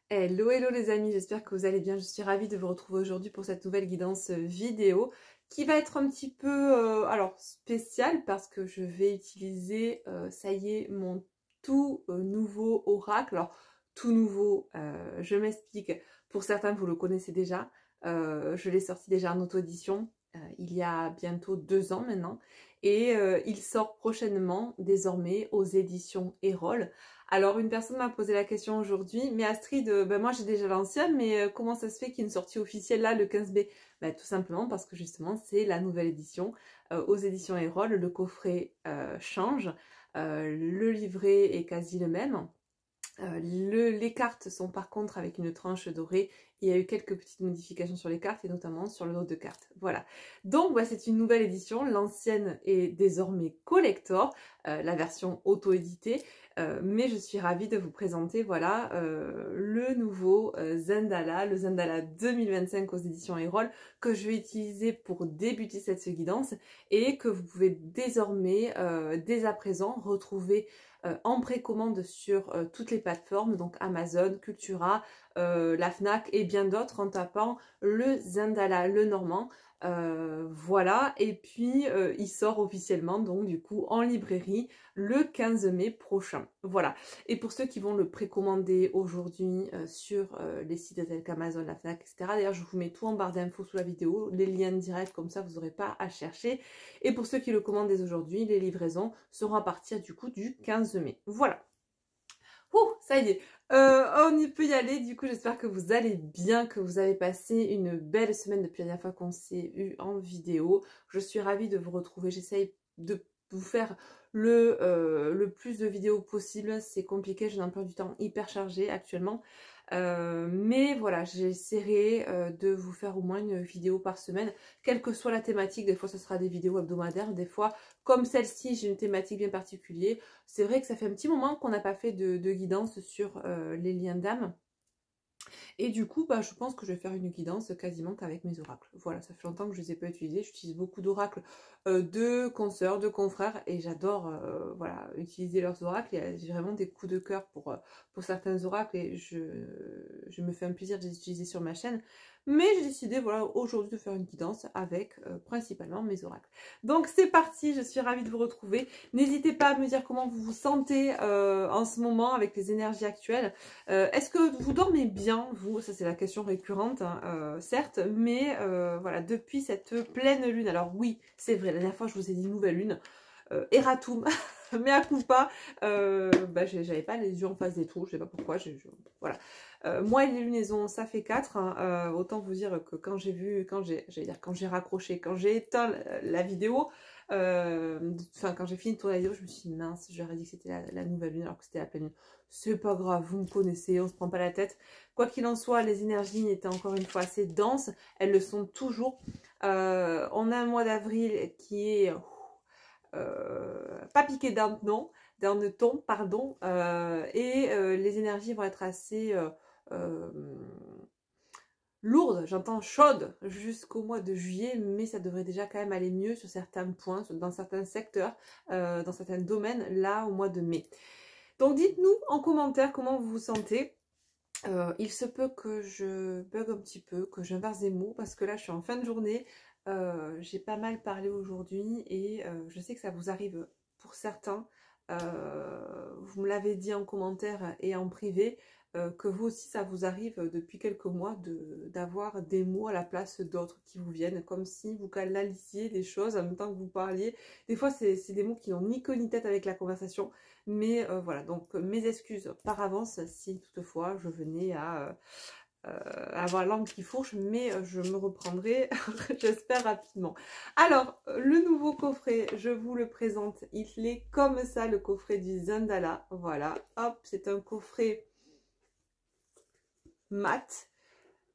Hello, hello les amis, j'espère que vous allez bien. Je suis ravie de vous retrouver aujourd'hui pour cette nouvelle guidance vidéo qui va être un petit peu spéciale parce que je vais utiliser, ça y est, mon tout nouveau oracle. Alors, tout nouveau, je m'explique. Pour certains, vous le connaissez déjà. Je l'ai sorti déjà en auto-édition il y a bientôt 2 ans maintenant. Et il sort prochainement, désormais, aux éditions Erol. Alors, une personne m'a posé la question aujourd'hui, mais Astrid, ben moi j'ai déjà l'ancien, mais comment ça se fait qu'il y ait une sortie officielle là, le 15B? Ben, tout simplement parce que justement, c'est la nouvelle édition aux éditions Erol. Le coffret change, le livret est quasi le même. Les cartes sont par contre avec une tranche dorée. Il y a eu quelques petites modifications sur les cartes et notamment sur le lot de cartes. Voilà. Donc bah, c'est une nouvelle édition. L'ancienne est désormais collector, la version auto-éditée. Mais je suis ravie de vous présenter voilà, le nouveau Zendala, le Zendala 2025 aux éditions Erol, que je vais utiliser pour débuter cette guidance et que vous pouvez désormais, dès à présent, retrouver en précommande sur toutes les plateformes, donc Amazon, Cultura, la Fnac et bien d'autres en tapant le Zendala, le Normand. Voilà, et puis il sort officiellement donc du coup en librairie le 15 mai prochain. Voilà, et pour ceux qui vont le précommander aujourd'hui sur les sites tels qu'Amazon, la Fnac, etc. D'ailleurs, je vous mets tout en barre d'infos sous la vidéo, les liens directs, comme ça vous n'aurez pas à chercher. Et pour ceux qui le commandent dès aujourd'hui, les livraisons seront à partir du coup du 15 mai. Voilà. Ouh, ça y est, on y peut y aller. Du coup, j'espère que vous allez bien, que vous avez passé une belle semaine depuis la dernière fois qu'on s'est eu en vidéo. Je suis ravie de vous retrouver. J'essaye de vous faire le plus de vidéos possible. C'est compliqué, j'ai un emploi du temps hyper chargé actuellement. Mais voilà, j'essaierai de vous faire au moins une vidéo par semaine, quelle que soit la thématique. Des fois, ce sera des vidéos hebdomadaires. Des fois, comme celle-ci, j'ai une thématique bien particulière. C'est vrai que ça fait un petit moment qu'on n'a pas fait de guidance sur les liens d'âme. Et du coup, bah, je pense que je vais faire une guidance quasiment qu'avec mes oracles. Voilà, ça fait longtemps que je ne les ai pas utilisés. J'utilise beaucoup d'oracles de consoeurs, de confrères, et j'adore voilà, utiliser leurs oracles. J'ai vraiment des coups de cœur pour certains oracles, et je me fais un plaisir de les utiliser sur ma chaîne. Mais j'ai décidé voilà, aujourd'hui de faire une guidance avec principalement mes oracles. Donc c'est parti, je suis ravie de vous retrouver. N'hésitez pas à me dire comment vous vous sentez en ce moment avec les énergies actuelles. Est-ce que vous dormez bien, vous? Ça c'est la question récurrente, hein, certes, mais voilà, depuis cette pleine lune, alors oui, c'est vrai, la dernière fois je vous ai dit nouvelle lune, Eratum, mea culpa, bah, j'avais pas les yeux en face des trous, je sais pas pourquoi, voilà. Moi et les lunaisons, ça fait 4, hein, autant vous dire que quand j'ai vu, quand j'ai raccroché, quand j'ai éteint la vidéo, enfin quand j'ai fini de tourner la vidéo, je me suis dit mince, j'aurais dit que c'était la nouvelle lune alors que c'était la pleine lune. C'est pas grave, vous me connaissez, on se prend pas la tête. Quoi qu'il en soit, les énergies étaient encore une fois assez denses, elles le sont toujours. On a un mois d'avril qui est pas piqué d'un ton, pardon, et les énergies vont être assez euh, lourdes, j'entends chaudes, jusqu'au mois de juillet, mais ça devrait déjà quand même aller mieux sur certains points, dans certains secteurs, dans certains domaines, là au mois de mai. Donc dites-nous en commentaire comment vous vous sentez. Il se peut que je bug un petit peu, que j'inverse des mots, parce que là je suis en fin de journée, j'ai pas mal parlé aujourd'hui et je sais que ça vous arrive pour certains. Vous me l'avez dit en commentaire et en privé, que vous aussi ça vous arrive depuis quelques mois d'avoir des mots à la place d'autres qui vous viennent, comme si vous canalisiez des choses en même temps que vous parliez. Des fois c'est des mots qui n'ont ni queue ni tête avec la conversation. Mais voilà, donc mes excuses par avance si toutefois je venais à avoir la langue qui fourche, mais je me reprendrai, j'espère, rapidement. Alors, le nouveau coffret, je vous le présente, il est comme ça, le coffret du Zendala. Voilà, hop, c'est un coffret mat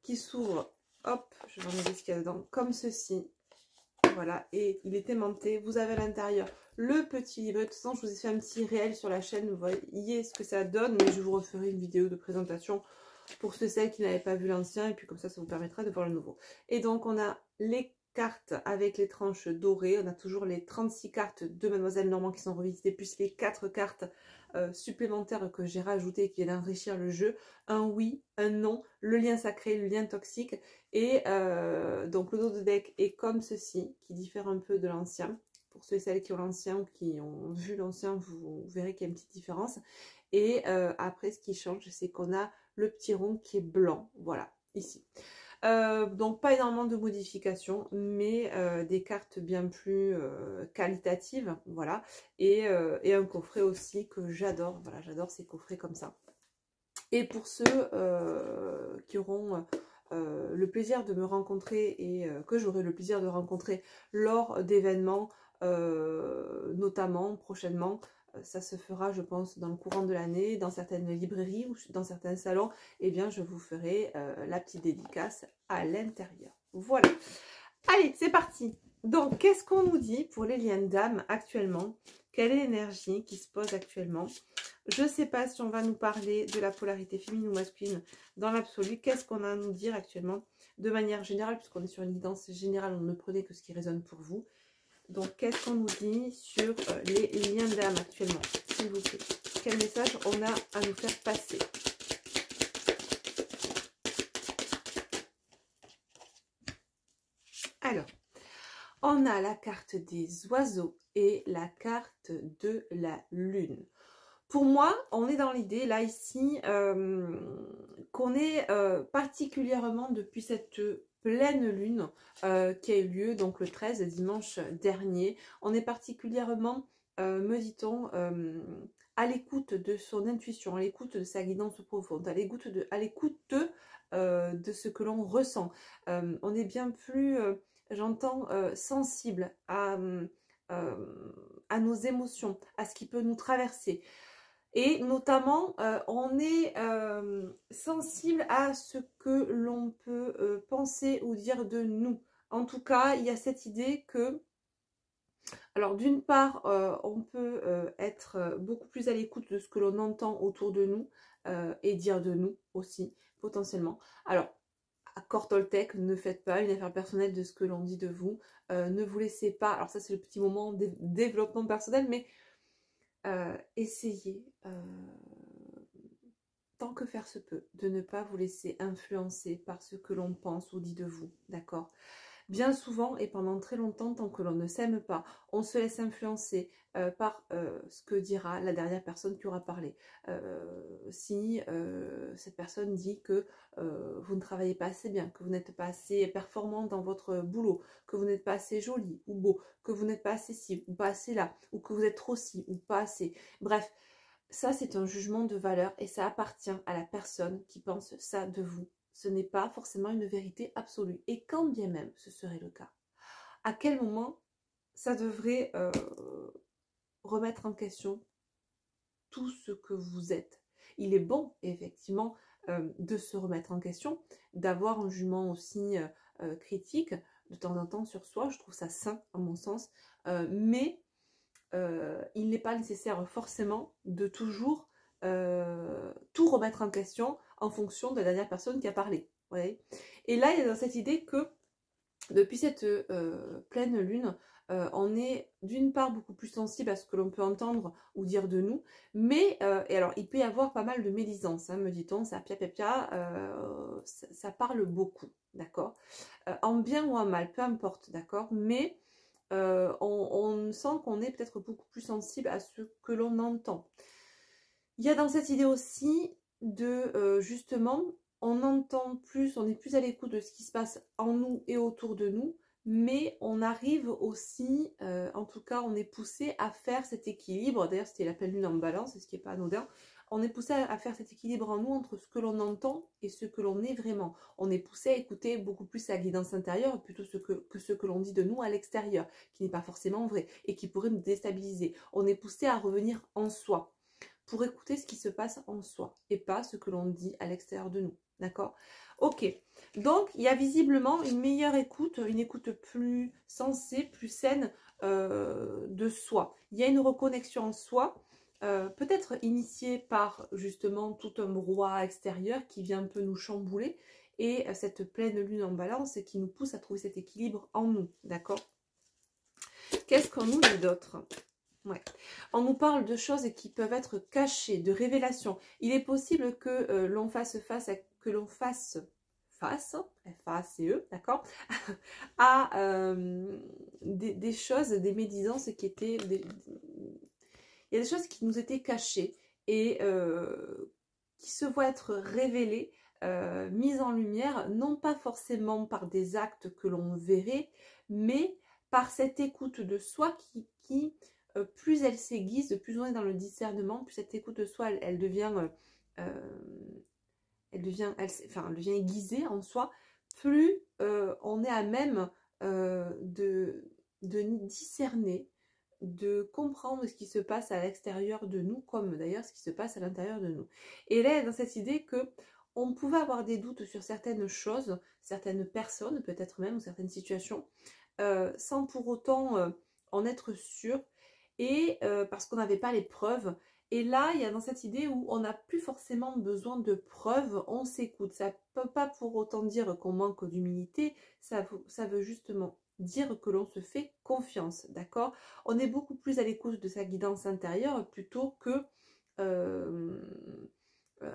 qui s'ouvre, hop, je vais regarder ce qu'il y a dedans, comme ceci. Voilà, et il est aimanté. Vous avez à l'intérieur le petit livret. De toute façon, je vous ai fait un petit réel sur la chaîne. Vous voyez ce que ça donne, mais je vous referai une vidéo de présentation pour celles qui n'avaient pas vu l'ancien. Et puis comme ça vous permettra de voir le nouveau. Et donc, on a les cartes avec les tranches dorées. On a toujours les 36 cartes de Mademoiselle Normand qui sont revisitées, plus les 4 cartes supplémentaires que j'ai rajoutés qui viennent enrichir le jeu. Un oui, un non, le lien sacré, le lien toxique. Et donc le dos de deck est comme ceci, qui diffère un peu de l'ancien. Pour ceux et celles qui ont l'ancien ou qui ont vu l'ancien, vous verrez qu'il y a une petite différence. Et après, ce qui change, c'est qu'on a le petit rond qui est blanc. Voilà, ici. Donc pas énormément de modifications, mais des cartes bien plus qualitatives, voilà, et un coffret aussi que j'adore, voilà, j'adore ces coffrets comme ça. Et pour ceux qui auront le plaisir de me rencontrer et que j'aurai le plaisir de rencontrer lors d'événements, notamment prochainement, ça se fera, je pense, dans le courant de l'année, dans certaines librairies ou dans certains salons, eh bien, je vous ferai la petite dédicace à l'intérieur. Voilà. Allez, c'est parti. Donc, qu'est-ce qu'on nous dit pour les liens d'âme actuellement? Quelle est l'énergie qui se pose actuellement? Je ne sais pas si on va nous parler de la polarité féminine ou masculine dans l'absolu. Qu'est-ce qu'on a à nous dire actuellement de manière générale, puisqu'on est sur une guidance générale, on ne prenez que ce qui résonne pour vous. Donc, qu'est-ce qu'on nous dit sur les liens d'âme actuellement, s'il vous plaît? Quel message on a à nous faire passer? Alors, on a la carte des oiseaux et la carte de la lune. Pour moi, on est dans l'idée, là, ici, qu'on est particulièrement depuis cette pleine lune qui a eu lieu, donc le 13, dimanche dernier, on est particulièrement, me dit-on, à l'écoute de son intuition, à l'écoute de sa guidance profonde, à l'écoute de ce que l'on ressent. On est bien plus, j'entends, sensible à nos émotions, à ce qui peut nous traverser. Et notamment, on est sensible à ce que l'on peut penser ou dire de nous. En tout cas, il y a cette idée que, alors d'une part, on peut être beaucoup plus à l'écoute de ce que l'on entend autour de nous et dire de nous aussi, potentiellement. Alors, accord Toltec, ne faites pas une affaire personnelle de ce que l'on dit de vous. Ne vous laissez pas, alors ça c'est le petit moment de développement personnel, mais essayez, tant que faire se peut, de ne pas vous laisser influencer par ce que l'on pense ou dit de vous, d'accord? Bien souvent et pendant très longtemps, tant que l'on ne s'aime pas, on se laisse influencer par ce que dira la dernière personne qui aura parlé. Si cette personne dit que vous ne travaillez pas assez bien, que vous n'êtes pas assez performant dans votre boulot, que vous n'êtes pas assez joli ou beau, que vous n'êtes pas assez ci ou pas assez là, ou que vous êtes trop ci ou pas assez. Bref, ça c'est un jugement de valeur et ça appartient à la personne qui pense ça de vous. Ce n'est pas forcément une vérité absolue. Et quand bien même ce serait le cas, à quel moment ça devrait remettre en question tout ce que vous êtes? Il est bon, effectivement, de se remettre en question, d'avoir un jugement aussi critique de temps en temps sur soi. Je trouve ça sain, à mon sens. Mais il n'est pas nécessaire forcément de toujours tout remettre en question en fonction de la dernière personne qui a parlé. Ouais. Et là, il y a dans cette idée que depuis cette pleine lune, on est d'une part beaucoup plus sensible à ce que l'on peut entendre ou dire de nous, mais, et alors il peut y avoir pas mal de médisance, hein, me dit-on, ça pia pia pia, ça parle beaucoup, d'accord, en bien ou en mal, peu importe, d'accord, mais on sent qu'on est peut-être beaucoup plus sensible à ce que l'on entend. Il y a dans cette idée aussi de justement, on entend plus, on est plus à l'écoute de ce qui se passe en nous et autour de nous, mais on arrive aussi, en tout cas on est poussé à faire cet équilibre, d'ailleurs c'était la pleine lune en balance, ce qui n'est pas anodin, on est poussé à faire cet équilibre en nous entre ce que l'on entend et ce que l'on est vraiment. On est poussé à écouter beaucoup plus sa guidance intérieure plutôt que ce que l'on dit de nous à l'extérieur, qui n'est pas forcément vrai et qui pourrait nous déstabiliser. On est poussé à revenir en soi pour écouter ce qui se passe en soi et pas ce que l'on dit à l'extérieur de nous. D'accord? Ok. Donc, il y a visiblement une meilleure écoute, une écoute plus sensée, plus saine de soi. Il y a une reconnexion en soi, peut-être initiée par justement tout un brouhaha extérieur qui vient un peu nous chambouler et cette pleine lune en balance qui nous pousse à trouver cet équilibre en nous. D'accord? Qu'est-ce qu'on nous dit d'autre? Ouais. On nous parle de choses qui peuvent être cachées, de révélations. Il est possible que l'on fasse face, F-A-C-E, d'accord, à des choses, des médisances qui étaient... Il y a des choses qui nous étaient cachées et qui se voient être révélées, mises en lumière, non pas forcément par des actes que l'on verrait, mais par cette écoute de soi qui plus elle s'aiguise, plus on est dans le discernement, plus cette écoute de soi, elle devient aiguisée en soi, plus on est à même de discerner, de comprendre ce qui se passe à l'extérieur de nous, comme d'ailleurs ce qui se passe à l'intérieur de nous. Et là, dans cette idée que on pouvait avoir des doutes sur certaines choses, certaines personnes, peut-être même, ou certaines situations, sans pour autant en être sûr, et parce qu'on n'avait pas les preuves. Et là, il y a dans cette idée où on n'a plus forcément besoin de preuves, on s'écoute. Ça ne peut pas pour autant dire qu'on manque d'humilité, ça veut justement dire que l'on se fait confiance, d'accord? On est beaucoup plus à l'écoute de sa guidance intérieure plutôt que...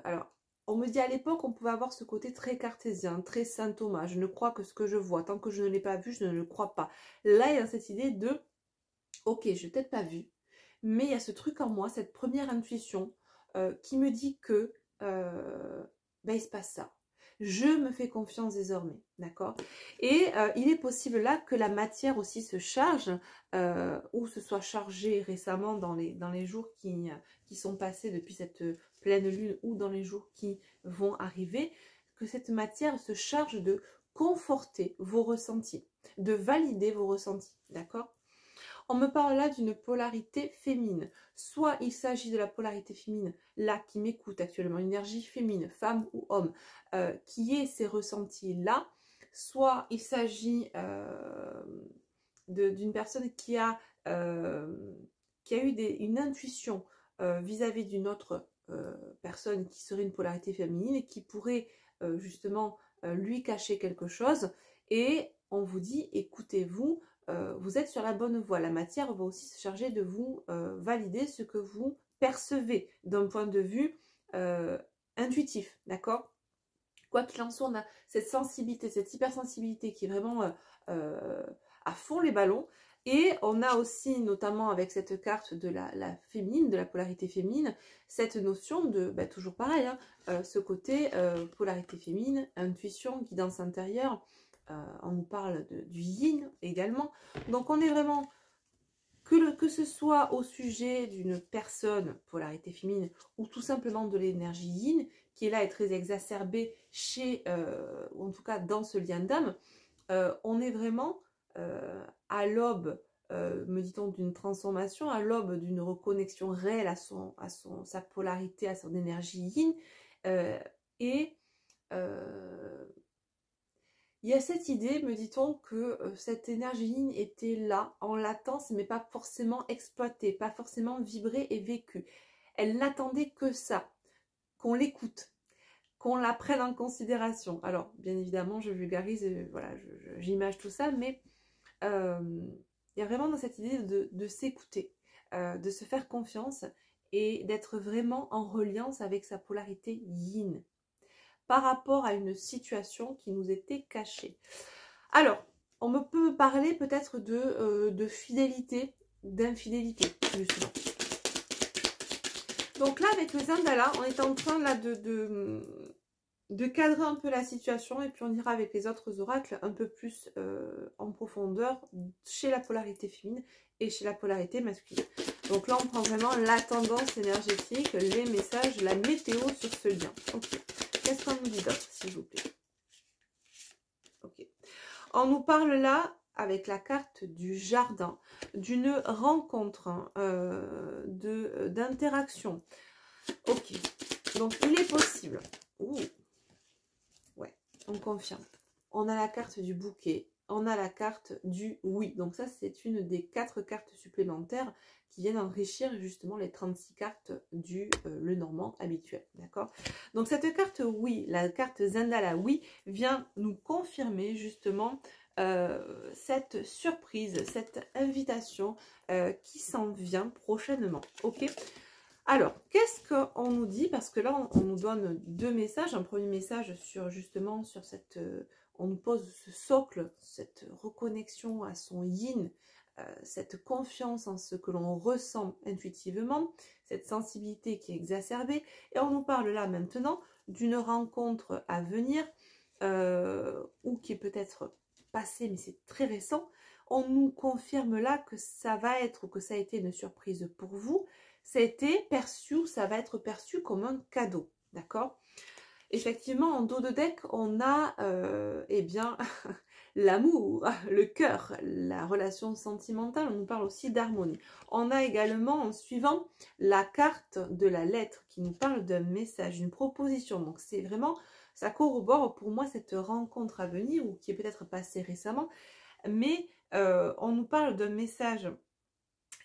alors, on me dit à l'époque, on pouvait avoir ce côté très cartésien, très Saint Thomas. Je ne crois que ce que je vois. Tant que je ne l'ai pas vu, je ne le crois pas. Là, il y a cette idée de, ok, je l'ai peut-être pas vu, mais il y a ce truc en moi, cette première intuition qui me dit que ben, il se passe ça. Je me fais confiance désormais, d'accord? Et il est possible là que la matière aussi se charge, ou se soit chargée récemment dans les jours qui sont passés depuis cette pleine lune, ou dans les jours qui vont arriver, que cette matière se charge de conforter vos ressentis, de valider vos ressentis, d'accord? On me parle là d'une polarité féminine. Soit il s'agit de la polarité féminine, là, qui m'écoute actuellement, énergie féminine, femme ou homme, qui ait ces ressentis-là. Soit il s'agit d'une personne qui a eu une intuition vis-à-vis d'une autre personne qui serait une polarité féminine et qui pourrait justement lui cacher quelque chose. Et on vous dit, écoutez-vous, vous êtes sur la bonne voie. La matière va aussi se charger de vous valider ce que vous percevez d'un point de vue intuitif, d'accord? Quoi qu'il en soit, on a cette sensibilité, cette hypersensibilité qui est vraiment à fond les ballons. Et on a aussi, notamment avec cette carte de la féminine, de la polarité féminine, cette notion de, bah, toujours pareil, hein, ce côté polarité féminine, intuition, guidance intérieure. On nous parle du yin également. Donc on est vraiment, que ce soit au sujet d'une personne, polarité féminine, ou tout simplement de l'énergie yin, qui est là et très exacerbée chez, ou en tout cas dans ce lien d'âme, on est vraiment à l'aube, me dit-on, d'une transformation, à l'aube d'une reconnexion réelle à sa polarité, à son énergie yin, et il y a cette idée, me dit-on, que cette énergie yin était là, en latence, mais pas forcément exploitée, pas forcément vibrée et vécue. Elle n'attendait que ça, qu'on l'écoute, qu'on la prenne en considération. Alors, bien évidemment, je vulgarise, voilà, j'image tout ça, mais il y a vraiment dans cette idée de s'écouter, de se faire confiance et d'être vraiment en reliance avec sa polarité yin par rapport à une situation qui nous était cachée. Alors, on peut parler peut-être de fidélité, d'infidélité, justement. Donc là, avec les Indala, on est en train là de cadrer un peu la situation et puis on ira avec les autres oracles un peu plus en profondeur chez la polarité féminine et chez la polarité masculine. Donc là, on prend vraiment la tendance énergétique, les messages, la météo sur ce lien. Ok. Qu'est-ce qu'on nous dit d'autre, s'il vous plaît? Ok. On nous parle là, avec la carte du jardin, d'une rencontre, hein, d'interaction. Ok. Donc, il est possible. Ouh. Ouais, on confirme. On a la carte du bouquet. On a la carte du oui. Donc ça, c'est une des 4 cartes supplémentaires qui viennent enrichir justement les 36 cartes du Lenormand habituel. D'accord? Donc cette carte oui, la carte Zendala oui, vient nous confirmer justement cette surprise, cette invitation qui s'en vient prochainement. Ok? Alors, qu'est-ce qu'on nous dit? Parce que là, on nous donne deux messages. Un premier message sur justement sur cette... on nous pose ce socle, cette reconnexion à son yin, cette confiance en ce que l'on ressent intuitivement, cette sensibilité qui est exacerbée. Et on nous parle là maintenant d'une rencontre à venir ou qui est peut-être passée, mais c'est très récent. On nous confirme là que ça va être ou que ça a été une surprise pour vous. Ça a été perçu ou ça va être perçu comme un cadeau, d'accord? Effectivement, en dos de deck, on a eh bien l'amour, le cœur, la relation sentimentale. On nous parle aussi d'harmonie. On a également, en suivant, la carte de la lettre qui nous parle d'un message, une proposition. Donc, c'est vraiment, ça corrobore pour moi cette rencontre à venir ou qui est peut-être passée récemment. Mais on nous parle d'un message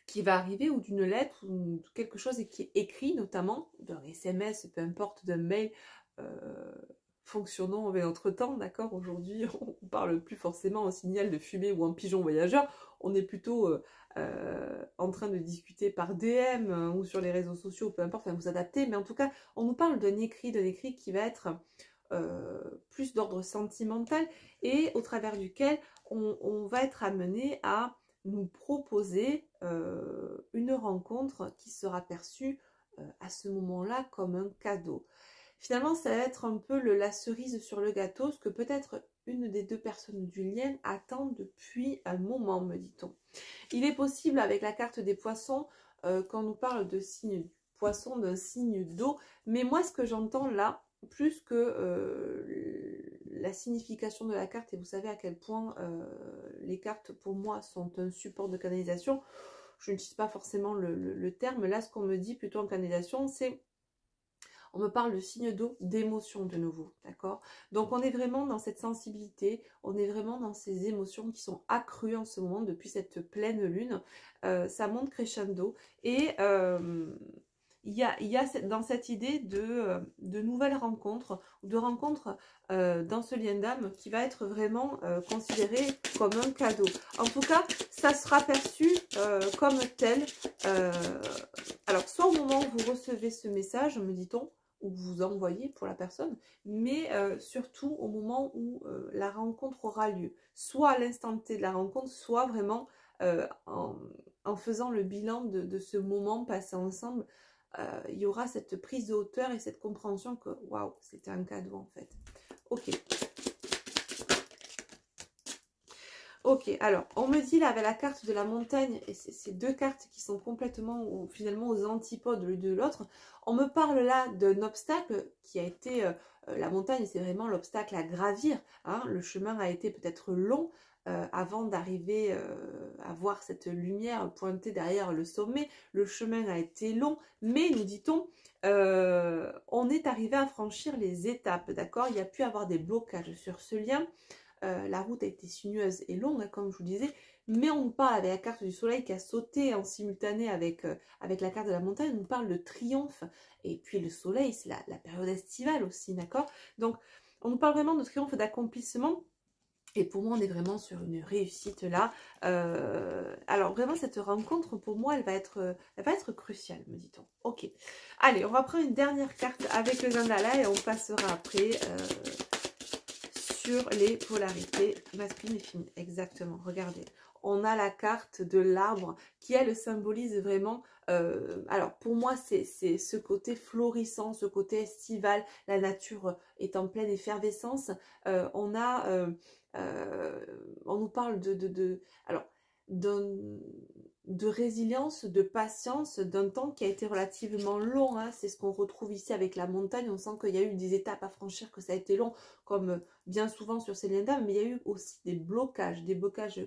qui va arriver ou d'une lettre ou quelque chose qui est écrit, notamment d'un SMS, peu importe, d'un mail. Fonctionnant avec notre temps, d'accord? Aujourd'hui, on ne parle plus forcément en signal de fumée ou en pigeon voyageur, on est plutôt en train de discuter par DM ou sur les réseaux sociaux, peu importe, enfin, vous adaptez, mais en tout cas, on nous parle d'un écrit qui va être plus d'ordre sentimental et au travers duquel on va être amené à nous proposer une rencontre qui sera perçue à ce moment-là comme un cadeau. Finalement, ça va être un peu la cerise sur le gâteau, ce que peut-être une des deux personnes du lien attend depuis un moment, me dit-on. Il est possible, avec la carte des poissons, qu'on nous parle de signe poisson, d'un signe d'eau, mais moi, ce que j'entends là, plus que la signification de la carte, et vous savez à quel point les cartes, pour moi, sont un support de canalisation, je n'utilise pas forcément le terme, là, ce qu'on me dit plutôt en canalisation, c'est... On me parle de signe d'eau, d'émotion de nouveau, d'accord? Donc on est vraiment dans cette sensibilité, on est vraiment dans ces émotions qui sont accrues en ce moment depuis cette pleine lune. Ça monte crescendo et il y a dans cette idée de nouvelles rencontres, de rencontres dans ce lien d'âme qui va être vraiment considéré comme un cadeau. En tout cas, ça sera perçu comme tel. Alors, soit au moment où vous recevez ce message, me dit-on, ou vous envoyez pour la personne, mais surtout au moment où la rencontre aura lieu. Soit à l'instant T de la rencontre, soit vraiment en faisant le bilan de ce moment passé ensemble. Il y aura cette prise de hauteur et cette compréhension que, waouh, c'était un cadeau en fait. Ok. Ok, alors, on me dit là, avec la carte de la montagne, et ces deux cartes qui sont complètement, finalement, aux antipodes l'une de l'autre, on me parle là d'un obstacle qui a été, la montagne, c'est vraiment l'obstacle à gravir, hein, le chemin a été peut-être long, avant d'arriver à voir cette lumière pointée derrière le sommet, le chemin a été long, mais nous dit-on, on est arrivé à franchir les étapes, d'accord? Il y a pu avoir des blocages sur ce lien. La route a été sinueuse et longue, hein, comme je vous disais, mais on nous parle avec la carte du soleil qui a sauté en simultané avec la carte de la montagne, on nous parle de triomphe, et puis le soleil, c'est la période estivale aussi, d'accord? Donc, on nous parle vraiment de triomphe, d'accomplissement, et pour moi, on est vraiment sur une réussite là. Alors, vraiment, cette rencontre, pour moi, elle va être cruciale, me dit-on. Ok. Allez, on va prendre une dernière carte avec le Gandala et on passera après... sur les polarités masculines et féminines. Exactement, regardez. On a la carte de l'arbre qui, elle, symbolise vraiment... alors, pour moi, c'est ce côté florissant, ce côté estival. La nature est en pleine effervescence. On nous parle alors, de résilience, de patience, d'un temps qui a été relativement long, hein. C'est ce qu'on retrouve ici avec la montagne, on sent qu'il y a eu des étapes à franchir, que ça a été long, comme bien souvent sur ces liens d'âme, mais il y a eu aussi des blocages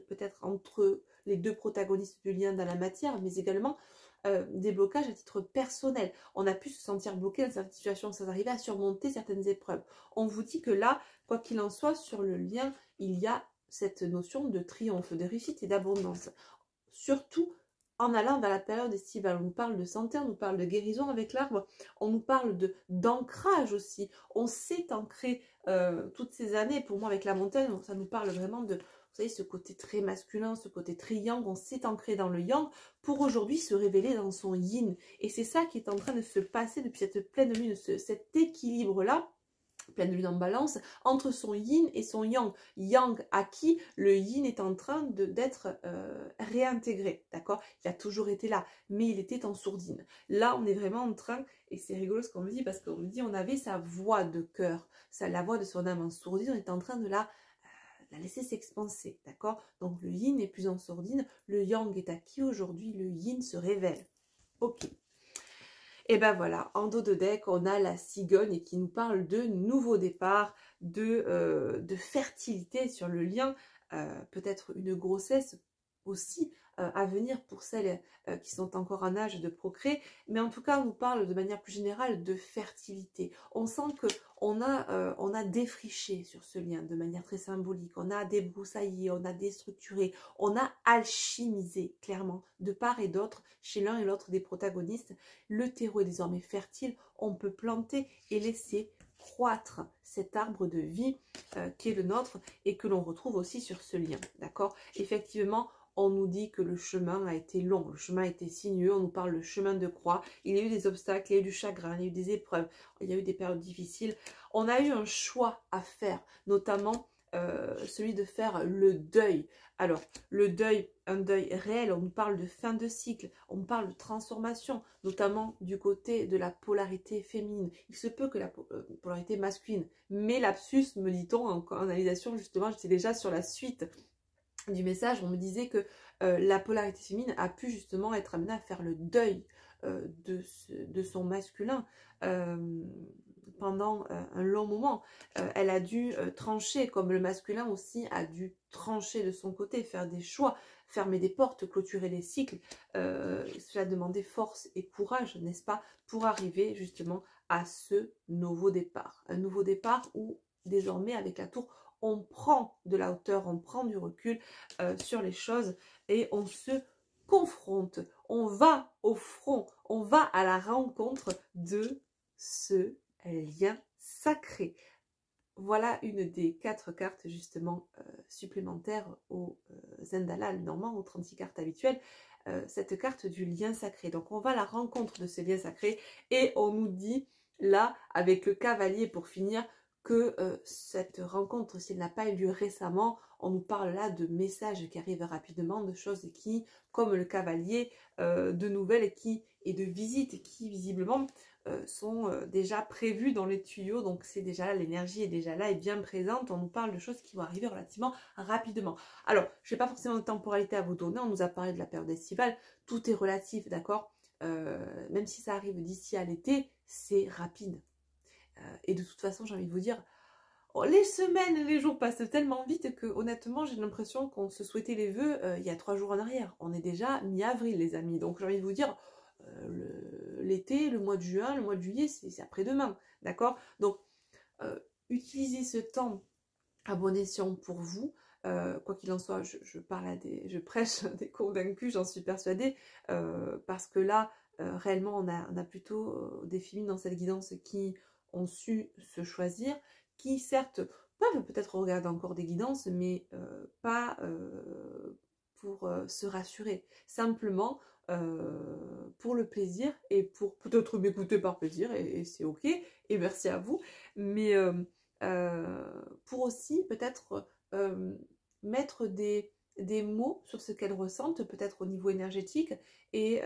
peut-être entre les deux protagonistes du lien dans la matière, mais également des blocages à titre personnel. On a pu se sentir bloqué dans certaines situations sans arriver à surmonter certaines épreuves. On vous dit que là, quoi qu'il en soit, sur le lien, il y a cette notion de triomphe, de réussite et d'abondance. Surtout en allant vers la période estivale. On nous parle de santé, on nous parle de guérison avec l'arbre, on nous parle d'ancrage aussi. On s'est ancré toutes ces années. Pour moi, avec la montagne, ça nous parle vraiment de... Vous savez, ce côté très masculin, ce côté très yang, on s'est ancré dans le yang pour aujourd'hui se révéler dans son yin. Et c'est ça qui est en train de se passer depuis cette pleine lune, cet équilibre-là, pleine lune en balance, entre son yin et son yang. Yang acquis, le yin est en train d'être réintégré, d'accord? Il a toujours été là, mais il était en sourdine. Là, on est vraiment en train, et c'est rigolo ce qu'on me dit, parce qu'on me dit on avait sa voix de cœur, la voix de son âme en sourdine, on est en train de la laisser s'expanser, d'accord? Donc le yin n'est plus en sourdine, le yang est acquis aujourd'hui, le yin se révèle. Ok. Et ben voilà, en dos de deck, on a la cigogne qui nous parle de nouveau départ, de fertilité sur le lien, peut-être une grossesse aussi à venir pour celles qui sont encore en âge de procréer, mais en tout cas on nous parle de manière plus générale de fertilité. On sent que on a défriché sur ce lien de manière très symbolique, on a débroussaillé, on a déstructuré, on a alchimisé clairement de part et d'autre chez l'un et l'autre des protagonistes. Le terreau est désormais fertile, on peut planter et laisser croître cet arbre de vie qui est le nôtre et que l'on retrouve aussi sur ce lien, d'accord? Effectivement, on nous dit que le chemin a été long, le chemin a été sinueux, on nous parle de chemin de croix, il y a eu des obstacles, il y a eu du chagrin, il y a eu des épreuves, il y a eu des périodes difficiles. On a eu un choix à faire, notamment celui de faire le deuil. Alors, le deuil, un deuil réel, on nous parle de fin de cycle, on nous parle de transformation, notamment du côté de la polarité féminine. Il se peut que la polarité masculine, mais lapsus, me dit-on, en analysation justement, j'étais déjà sur la suite du message, on me disait que la polarité féminine a pu justement être amenée à faire le deuil de son masculin pendant un long moment. Elle a dû trancher, comme le masculin aussi a dû trancher de son côté, faire des choix, fermer des portes, clôturer les cycles. Cela demandait force et courage, n'est-ce pas, pour arriver justement à ce nouveau départ. Un nouveau départ où désormais avec la tour, on prend de la hauteur, on prend du recul sur les choses et on se confronte, on va au front, on va à la rencontre de ce lien sacré. Voilà une des 4 cartes justement supplémentaires au Zendala, le normand, aux 36 cartes habituelles, cette carte du lien sacré. Donc on va à la rencontre de ce lien sacré et on nous dit là, avec le cavalier pour finir, que cette rencontre, si elle n'a pas eu lieu récemment, on nous parle là de messages qui arrivent rapidement, de choses qui, comme le cavalier, de nouvelles et de visites qui visiblement sont déjà prévues dans les tuyaux, donc c'est déjà là, l'énergie est déjà là et bien présente, on nous parle de choses qui vont arriver relativement rapidement. Alors, je n'ai pas forcément de temporalité à vous donner, on nous a parlé de la période estivale, tout est relatif, d'accord, même si ça arrive d'ici à l'été, c'est rapide. Et de toute façon, j'ai envie de vous dire, les semaines et les jours passent tellement vite que honnêtement, j'ai l'impression qu'on se souhaitait les vœux il y a 3 jours en arrière. On est déjà mi-avril, les amis. Donc j'ai envie de vous dire, l'été, le mois de juin, le mois de juillet, c'est après-demain. D'accord? Donc, utilisez ce temps à bon escient pour vous. Quoi qu'il en soit, je prêche des convaincus, j'en suis persuadée, parce que là, réellement, on a plutôt des féminines dans cette guidance qui ont su se choisir, qui certes peuvent peut-être regarder encore des guidances, mais pas pour se rassurer, simplement pour le plaisir et pour peut-être m'écouter par plaisir, et c'est ok, et merci à vous, mais pour aussi peut-être mettre des mots sur ce qu'elles ressentent, peut-être au niveau énergétique, et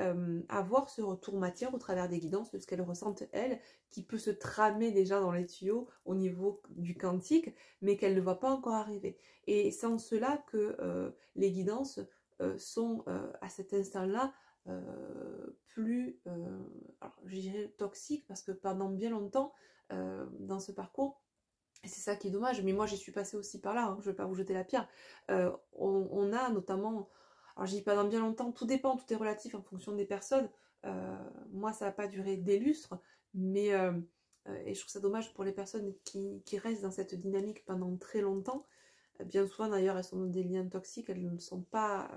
avoir ce retour matière au travers des guidances de ce qu'elles ressentent elles, qui peut se tramer déjà dans les tuyaux au niveau du quantique, mais qu'elles ne voient pas encore arriver. Et c'est en cela que les guidances sont à cet instant-là plus, alors, je dirais toxiques, parce que pendant bien longtemps, dans ce parcours, et c'est ça qui est dommage, mais moi j'y suis passée aussi par là, hein, je ne vais pas vous jeter la pierre. On a notamment, alors je dis pas dans bien longtemps, tout dépend, tout est relatif en fonction des personnes. Moi ça n'a pas duré des lustres, mais et je trouve ça dommage pour les personnes qui restent dans cette dynamique pendant très longtemps. Bien souvent d'ailleurs elles sont dans des liens toxiques, elles ne sont pas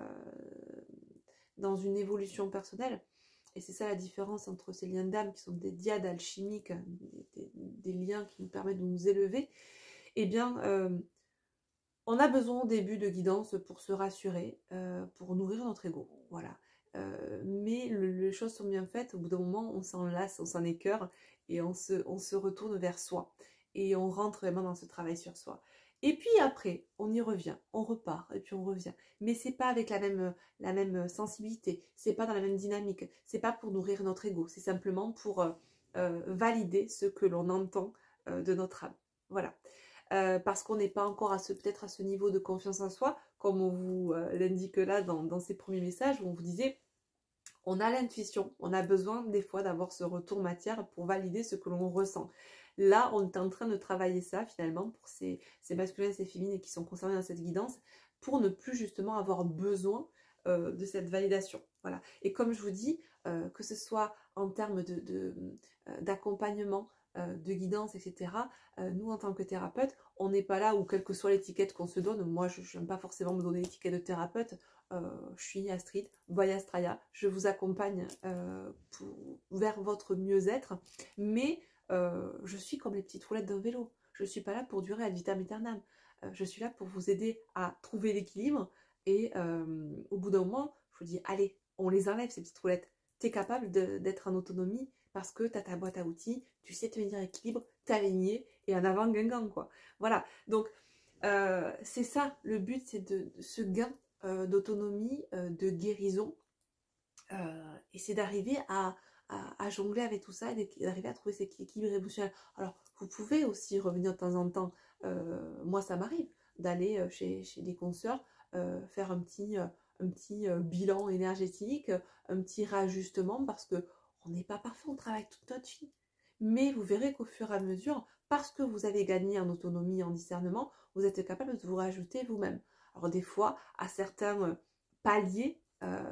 dans une évolution personnelle. Et c'est ça la différence entre ces liens d'âme qui sont des dyades alchimiques, des liens qui nous permettent de nous élever. Eh bien, On a besoin au début de guidance pour se rassurer, pour nourrir notre ego, voilà. Mais les choses sont bien faites, au bout d'un moment, on s'en lasse, on s'en écœure et on se retourne vers soi. Et on rentre vraiment dans ce travail sur soi. Et puis après, on y revient, on repart et puis on revient. Mais c'est pas avec la même sensibilité, c'est pas dans la même dynamique, c'est pas pour nourrir notre ego, c'est simplement pour valider ce que l'on entend de notre âme. Voilà. Parce qu'on n'est pas encore peut-être à ce niveau de confiance en soi, comme on vous l'indique là dans ces premiers messages où on vous disait on a l'intuition, on a besoin des fois d'avoir ce retour matière pour valider ce que l'on ressent. Là, on est en train de travailler ça finalement pour ces masculins et ces féminines qui sont concernés dans cette guidance pour ne plus justement avoir besoin de cette validation. Voilà. Et comme je vous dis, que ce soit en termes d'accompagnement, de guidance, etc. Nous, en tant que thérapeute, on n'est pas là où, quelle que soit l'étiquette qu'on se donne, moi, je n'aime pas forcément me donner l'étiquette de thérapeute, je suis Astrid, by Astraya, je vous accompagne vers votre mieux-être, mais je suis comme les petites roulettes d'un vélo, je ne suis pas là pour durer ad vitam aeternam, je suis là pour vous aider à trouver l'équilibre, et au bout d'un moment, je vous dis, allez, on les enlève ces petites roulettes, tu es capable d'être en autonomie, parce que tu as ta boîte à outils, tu sais tenir l'équilibre, t'aligner et en avant Guingamp, quoi. Voilà, donc c'est ça, le but, c'est de ce gain d'autonomie, de guérison, et c'est d'arriver à jongler avec tout ça, et d'arriver à trouver cet équilibre émotionnel. Alors, vous pouvez aussi revenir de temps en temps, moi ça m'arrive, d'aller chez des consoeurs, faire un petit bilan énergétique, un petit réajustement, parce que on n'est pas parfait, on travaille toute notre vie. Mais vous verrez qu'au fur et à mesure, parce que vous avez gagné en autonomie, en discernement, vous êtes capable de vous rajouter vous-même. Alors des fois, à certains paliers,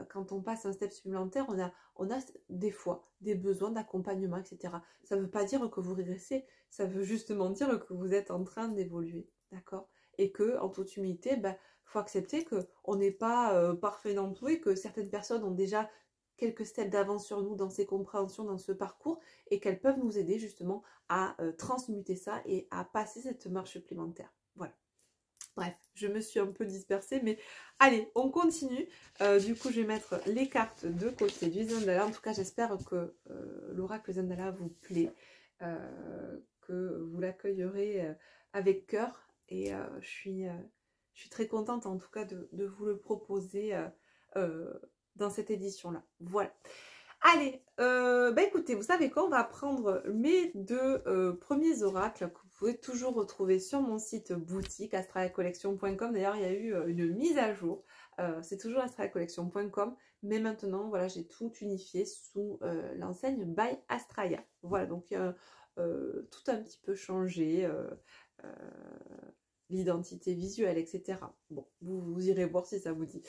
quand on passe un step supplémentaire, on a des fois des besoins d'accompagnement, etc. Ça ne veut pas dire que vous régressez, ça veut justement dire que vous êtes en train d'évoluer, d'accord? Et que, en toute humilité, faut accepter qu'on n'est pas parfait dans tout, et que certaines personnes ont déjà quelques steps d'avance sur nous dans ces compréhensions, dans ce parcours, et qu'elles peuvent nous aider justement à transmuter ça et à passer cette marche supplémentaire. Voilà. Bref, je me suis un peu dispersée, mais allez, on continue. Du coup, je vais mettre les cartes de côté du Zendala. En tout cas, j'espère que l'oracle Zendala vous plaît, que vous l'accueillerez avec cœur. Et je suis très contente en tout cas de vous le proposer dans cette édition-là. Voilà. Allez, écoutez, vous savez quoi, on va prendre mes deux premiers oracles que vous pouvez toujours retrouver sur mon site boutique astralacollection.com. D'ailleurs, il y a eu une mise à jour. C'est toujours astralacollection.com, mais maintenant, voilà, j'ai tout unifié sous l'enseigne by Astraya. Voilà, donc tout un petit peu changé. L'identité visuelle, etc. Bon, vous irez voir si ça vous dit.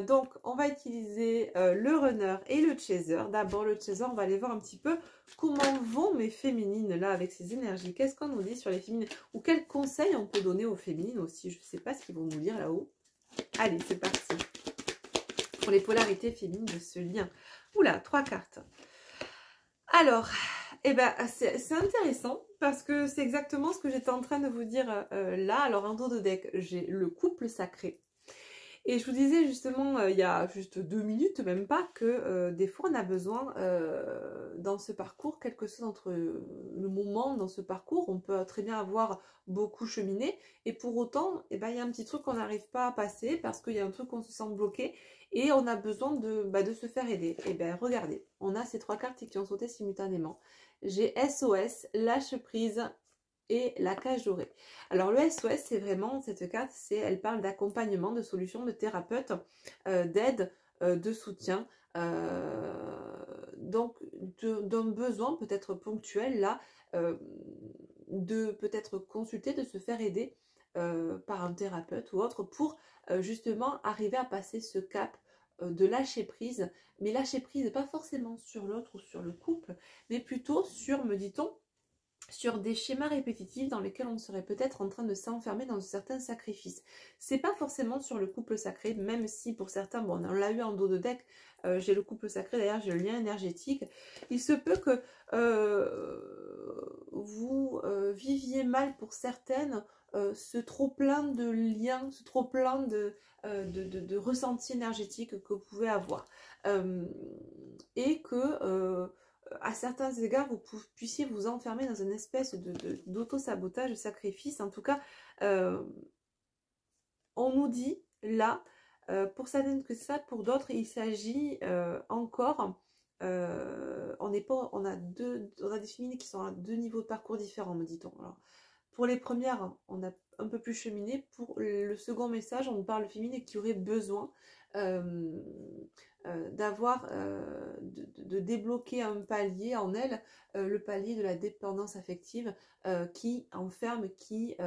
Donc, on va utiliser le runner et le chaser. D'abord, le chaser, on va aller voir un petit peu comment vont mes féminines là avec ces énergies. Qu'est-ce qu'on nous dit sur les féminines? Ou quels conseils on peut donner aux féminines aussi? Je ne sais pas ce qu'ils vont nous dire là-haut. Allez, c'est parti. Pour les polarités féminines de ce lien. Oula, 3 cartes. Alors, c'est intéressant parce que c'est exactement ce que j'étais en train de vous dire là. Alors, en dos de deck, j'ai le couple sacré. Et je vous disais justement, il y a juste 2 minutes, même pas, que des fois on a besoin dans ce parcours, quelque chose entre le moment dans ce parcours, on peut très bien avoir beaucoup cheminé, et pour autant, il y a un petit truc qu'on n'arrive pas à passer parce qu'il y a un truc qu'on se sent bloqué, et on a besoin de se faire aider. Et bien regardez, on a ces 3 cartes qui ont sauté simultanément. J'ai SOS, lâche prise et la cage dorée. Alors le SOS, c'est vraiment, cette carte, elle parle d'accompagnement, de solutions, de thérapeute, d'aide, de soutien, donc d'un besoin peut-être ponctuel là, de peut-être consulter, de se faire aider par un thérapeute ou autre pour justement arriver à passer ce cap de lâcher prise, mais lâcher prise pas forcément sur l'autre ou sur le couple, mais plutôt sur, me dit-on, sur des schémas répétitifs dans lesquels on serait peut-être en train de s'enfermer dans certains sacrifices. C'est pas forcément sur le couple sacré, même si pour certains, bon, on l'a eu en dos de deck, j'ai le couple sacré, d'ailleurs j'ai le lien énergétique. Il se peut que vous viviez mal pour certaines ce trop plein de liens, ce trop plein de ressentis énergétiques que vous pouvez avoir. Et que à certains égards, vous puissiez vous enfermer dans une espèce d'auto-sabotage, de sacrifice. En tout cas, on nous dit là, pour certaines que c'est ça, pour d'autres, il s'agit encore, on a des féminines qui sont à 2 niveaux de parcours différents, me dit-on. Alors, pour les premières, on a un peu plus cheminé. Pour le second message, on nous parle de féminines qui auraient besoin d'avoir, de débloquer un palier en elle, le palier de la dépendance affective qui enferme, qui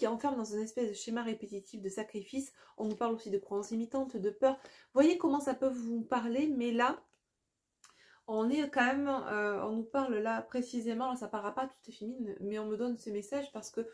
enferme dans une espèce de schéma répétitif de sacrifice. On nous parle aussi de croyances limitantes, de peur. Vous voyez comment ça peut vous parler, mais là, on est quand même, on nous parle là précisément, alors ça ne parlera pas à toutes les féminines, mais on me donne ces messages parce que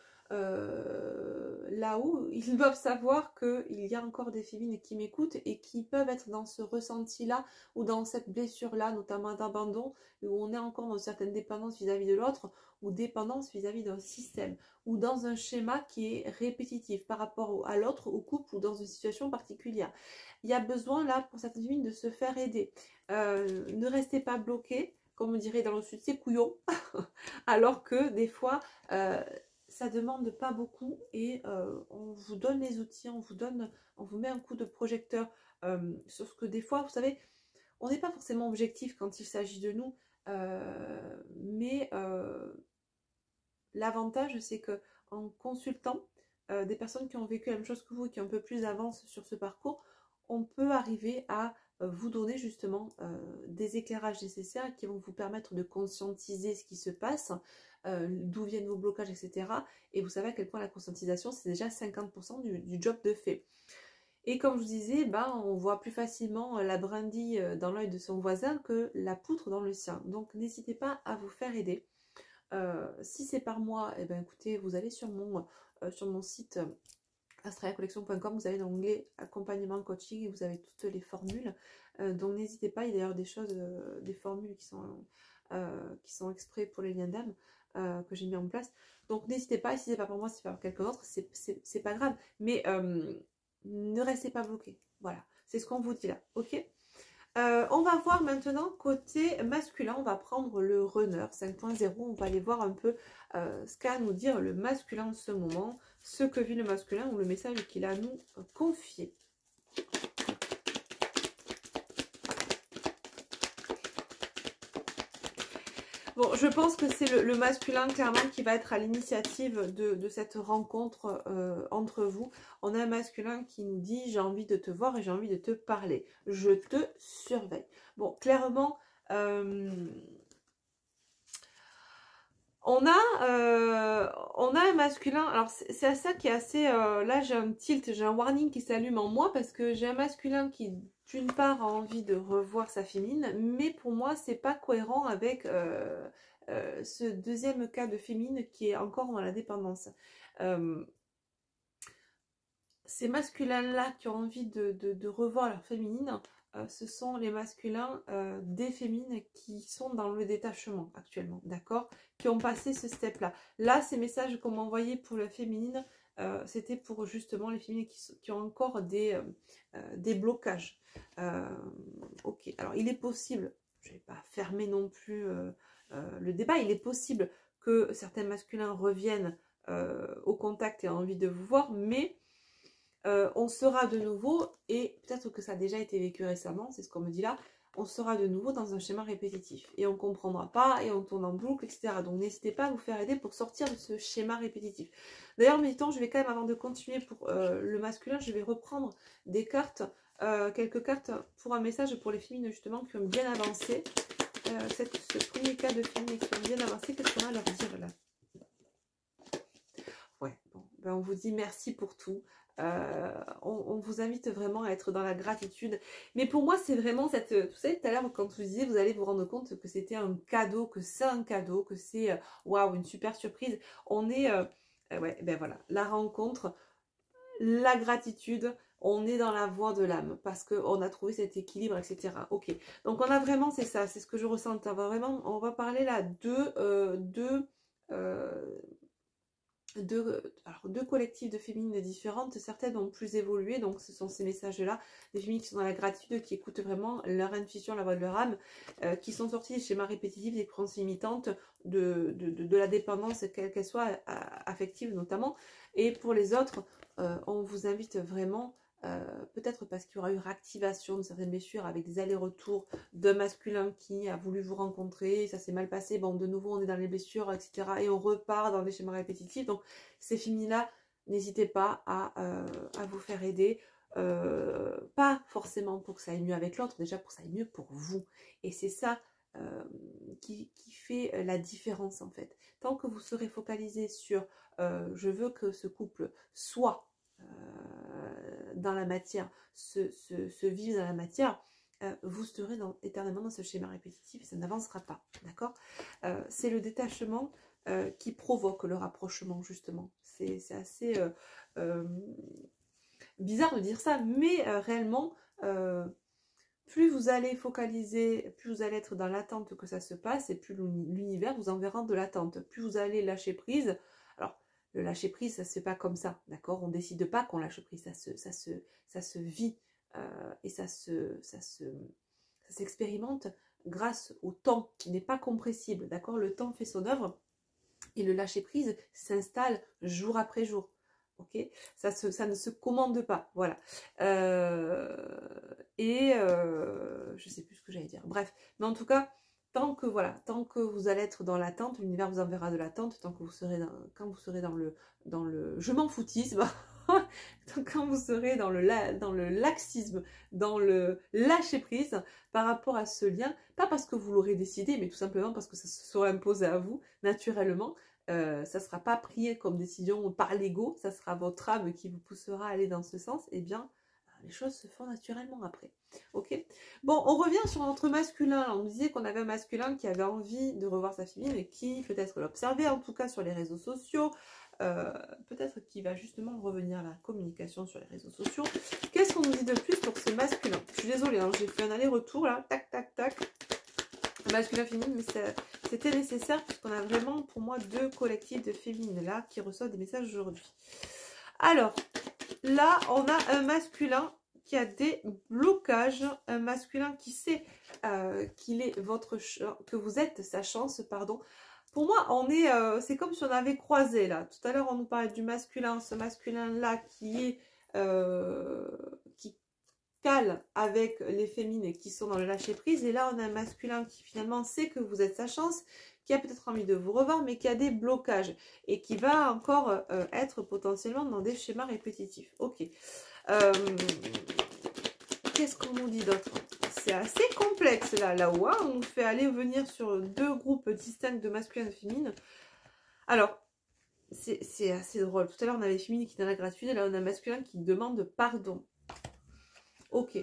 là-haut, ils doivent savoir qu'il y a encore des féminines qui m'écoutent et qui peuvent être dans ce ressenti-là ou dans cette blessure-là, notamment d'abandon, où on est encore dans certaines dépendances vis-à-vis de l'autre ou dépendance vis-à-vis d'un système ou dans un schéma qui est répétitif par rapport à l'autre, au couple ou dans une situation particulière. Il y a besoin là pour certaines féminines de se faire aider. Ne restez pas bloqués, comme on dirait dans le sud, c'est couillon, alors que des fois ça demande pas beaucoup et on vous donne les outils, on vous met un coup de projecteur sur ce que des fois, vous savez, on n'est pas forcément objectif quand il s'agit de nous, mais l'avantage c'est que en consultant des personnes qui ont vécu la même chose que vous et qui ont un peu plus d'avance sur ce parcours, on peut arriver à vous donner justement des éclairages nécessaires qui vont vous permettre de conscientiser ce qui se passe, d'où viennent vos blocages, etc. Et vous savez à quel point la conscientisation, c'est déjà 50% du job de fait. Et comme je vous disais, on voit plus facilement la brindille dans l'œil de son voisin que la poutre dans le sien. Donc n'hésitez pas à vous faire aider. Si c'est par moi, eh ben, écoutez, vous allez sur mon site astraliacollection.com, vous avez l'onglet accompagnement coaching et vous avez toutes les formules. Donc n'hésitez pas, il y a d'ailleurs des choses, des formules qui sont exprès pour les liens d'âme que j'ai mis en place. Donc n'hésitez pas, si c'est pas pour moi, si c'est pas pour quelqu'un d'autre, c'est pas grave. Mais ne restez pas bloqués. Voilà, c'est ce qu'on vous dit là, ok? On va voir maintenant côté masculin, on va prendre le runner 5.0, on va aller voir un peu ce qu'a à nous dire le masculin en ce moment, ce que vit le masculin ou le message qu'il a à nous confier. Bon, je pense que c'est le masculin clairement qui va être à l'initiative de cette rencontre entre vous. On a un masculin qui nous dit « j'ai envie de te voir et j'ai envie de te parler. Je te surveille ». Bon, clairement, on a un masculin, alors c'est à ça qui est assez, là j'ai un tilt, j'ai un warning qui s'allume en moi parce que j'ai un masculin qui d'une part a envie de revoir sa féminine, mais pour moi c'est pas cohérent avec ce deuxième cas de féminine qui est encore dans la dépendance. Ces masculins-là qui ont envie de revoir leur féminine, ce sont les masculins des féminines qui sont dans le détachement actuellement, d'accord? Qui ont passé ce step-là. Là, ces messages qu'on m'a envoyés pour la féminine, c'était pour justement les féminines qui ont encore des blocages. Ok, alors il est possible, je ne vais pas fermer non plus le débat, il est possible que certains masculins reviennent au contact et aient envie de vous voir, mais on sera de nouveau, et peut-être que ça a déjà été vécu récemment, c'est ce qu'on me dit là, on sera de nouveau dans un schéma répétitif. Et on ne comprendra pas, et on tourne en boucle, etc. Donc n'hésitez pas à vous faire aider pour sortir de ce schéma répétitif. D'ailleurs, méditant, je vais quand même, avant de continuer pour le masculin, je vais reprendre des cartes, quelques cartes pour un message pour les féminines justement qui ont bien avancé. Ce premier cas de féminines qui ont bien avancé, qu'est-ce qu'on a à leur dire là? Ouais, bon, ben on vous dit merci pour tout. On vous invite vraiment à être dans la gratitude. Mais pour moi, c'est vraiment cette... Vous savez, tout à l'heure, quand je vous disais, vous allez vous rendre compte que c'était un cadeau, que c'est un cadeau, que c'est, waouh, une super surprise. On est... ouais, ben voilà, la rencontre, la gratitude, on est dans la voie de l'âme parce qu'on a trouvé cet équilibre, etc. Ok, donc on a vraiment, c'est ça, c'est ce que je ressens. On va parler là deux collectifs de féminines différentes. Certaines ont plus évolué, donc ce sont ces messages-là, des féminines qui sont dans la gratitude, qui écoutent vraiment leur intuition, la voix de leur âme, qui sont sorties des schémas répétitifs, des croyances limitantes, de la dépendance, quelle qu'elle soit, affective notamment. Et pour les autres, on vous invite vraiment, peut-être parce qu'il y aura eu réactivation de certaines blessures avec des allers-retours d'un masculin qui a voulu vous rencontrer, ça s'est mal passé, bon de nouveau on est dans les blessures, etc. Et on repart dans les schémas répétitifs. Donc ces féminines-là, n'hésitez pas à vous faire aider. Pas forcément pour que ça aille mieux avec l'autre, déjà pour que ça aille mieux pour vous. Et c'est ça qui fait la différence en fait. Tant que vous serez focalisé sur je veux que ce couple soit dans la matière, se vive dans la matière, vous serez éternellement dans ce schéma répétitif et ça n'avancera pas, d'accord. C'est le détachement qui provoque le rapprochement, justement. C'est assez bizarre de dire ça, mais réellement, plus vous allez focaliser, plus vous allez être dans l'attente que ça se passe, et plus l'univers vous enverra de l'attente. Plus vous allez lâcher prise. Alors, le lâcher prise, ça se fait pas comme ça, d'accord? On décide pas qu'on lâche prise, ça se vit et ça s'expérimente grâce au temps qui n'est pas compressible, d'accord? Le temps fait son œuvre et le lâcher prise s'installe jour après jour. Ok, ça ne se commande pas, voilà. Je sais plus ce que j'allais dire. Bref, mais en tout cas, tant que vous allez être dans l'attente, l'univers vous enverra de l'attente. Tant que vous serez quand vous serez dans le je m'en foutisme, quand vous serez dans le laxisme, dans le lâcher prise par rapport à ce lien, pas parce que vous l'aurez décidé, mais tout simplement parce que ça se sera imposé à vous naturellement. Ça ne sera pas pris comme décision par l'ego, ça sera votre âme qui vous poussera à aller dans ce sens, et bien les choses se font naturellement après. Ok. Bon, on revient sur notre masculin. On disait qu'on avait un masculin qui avait envie de revoir sa féminine et qui peut-être l'observait, en tout cas sur les réseaux sociaux. Peut-être qu'il va justement revenir à la communication sur les réseaux sociaux. Qu'est-ce qu'on nous dit de plus pour ce masculin? Je suis désolée, hein, j'ai fait un aller-retour là, tac, tac, tac. Masculin, féminine, mais c'était nécessaire puisqu'on a vraiment pour moi deux collectifs de féminines là qui reçoivent des messages aujourd'hui. Alors là on a un masculin qui a des blocages, un masculin qui sait qu'il est que vous êtes sa chance, pardon. Pour moi on est c'est comme si on avait croisé là. Tout à l'heure on nous parlait du masculin, ce masculin là qui est qui cale avec les féminines qui sont dans le lâcher prise, et là on a un masculin qui finalement sait que vous êtes sa chance, qui a peut-être envie de vous revoir mais qui a des blocages et qui va encore être potentiellement dans des schémas répétitifs. Ok, qu'est-ce qu'on nous dit d'autre? C'est assez complexe là-haut, hein, on nous fait aller venir sur deux groupes distincts de masculin et de féminine. Alors c'est assez drôle, tout à l'heure on avait les féminines qui étaient dans la gratitude et là on a un masculin qui demande pardon. Ok.